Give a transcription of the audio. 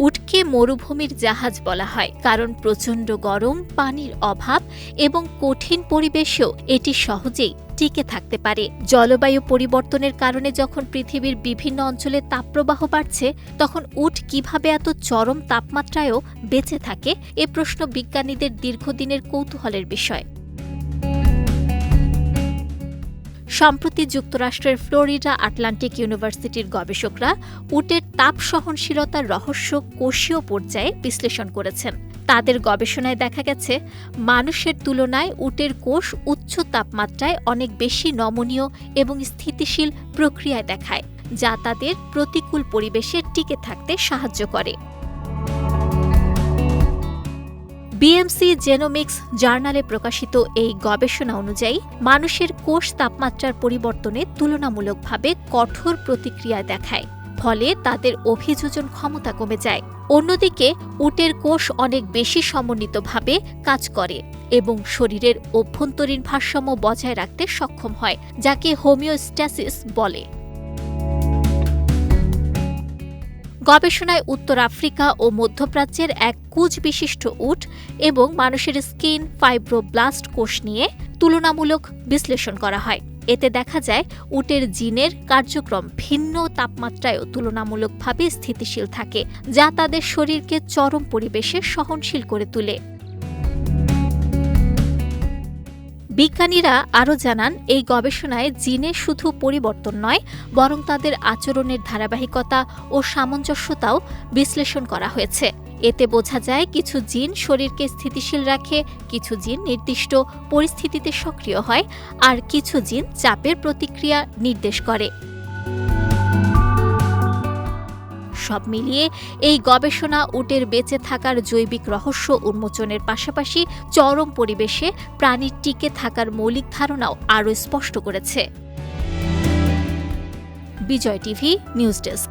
উটকে মরুভূমির জাহাজ বলা হয়, কারণ প্রচণ্ড গরম, পানির অভাব এবং কঠিন পরিবেশেও এটি সহজেই টিকে থাকতে পারে। জলবায়ু পরিবর্তনের কারণে যখন পৃথিবীর বিভিন্ন অঞ্চলে তাপপ্রবাহ বাড়ছে, তখন উট কিভাবে এত চরম তাপমাত্রায়ও বেঁচে থাকে, এ প্রশ্ন বিজ্ঞানীদের দীর্ঘদিনের কৌতূহলের বিষয়। সম্প্রতি যুক্তরাষ্ট্রের ফ্লোরিডা আটলান্টিক ইউনিভার্সিটির গবেষকরা উটের তাপ সহনশীলতার রহস্য কোষীয় পর্যায়ে বিশ্লেষণ করেছেন। তাদের গবেষণায় দেখা গেছে, মানুষের তুলনায় উটের কোষ উচ্চ তাপমাত্রায় অনেক বেশি নমনীয় এবং স্থিতিশীল প্রক্রিয়ায় দেখায়, যা তাদের প্রতিকূল পরিবেশে টিকে থাকতে সাহায্য করে। বিএমসি জেনোমিক্স জার্নালে প্রকাশিত এই গবেষণা অনুযায়ী মানুষের কোষ তাপমাত্রার পরিবর্তনে তুলনামূলকভাবে কঠোর প্রতিক্রিয়া দেখায়, ফলে তাদের অভিযোজন ক্ষমতা কমে যায়। অন্যদিকে উটের কোষ অনেক বেশি সমন্বিতভাবে কাজ করে এবং শরীরের অভ্যন্তরীণ ভারসাম্য বজায় রাখতে সক্ষম হয়, যাকে হোমিওস্ট্যাসিস বলে। গবেষণায় উত্তর আফ্রিকা ও মধ্যপ্রাচ্যের এক কুঁজ বিশিষ্ট উট এবং মানুষের স্কিন ফাইব্রোব্লাস্ট কোষ নিয়ে তুলনামূলক বিশ্লেষণ করা হয়। এতে দেখা যায়, উটের জিনের কার্যক্রম ভিন্ন তাপমাত্রায়ও তুলনামূলকভাবে স্থিতিশীল থাকে, যা তাদের শরীরকে চরম পরিবেশে সহনশীল করে তোলে। বিজ্ঞানীরা আরও জানান, এই গবেষণায় জিনের শুধু পরিবর্তন নয়, বরং তাদের আচরণের ধারাবাহিকতা ও সামঞ্জস্যতাও বিশ্লেষণ করা হয়েছে। এতে বোঝা যায়, কিছু জিন শরীরকে স্থিতিশীল রাখে, কিছু জিন নির্দিষ্ট পরিস্থিতিতে সক্রিয় হয়, আর কিছু জিন চাপের প্রতিক্রিয়া নির্দেশ করে। সব মিলিয়ে এই গবেষণা উটের বেঁচে থাকার জৈবিক রহস্য উন্মোচনের পাশাপাশি চরম পরিবেশে প্রাণীর টিকে থাকার মৌলিক ধারণাও আরও স্পষ্ট করেছে। বিজয় টিভি নিউজ ডেস্ক।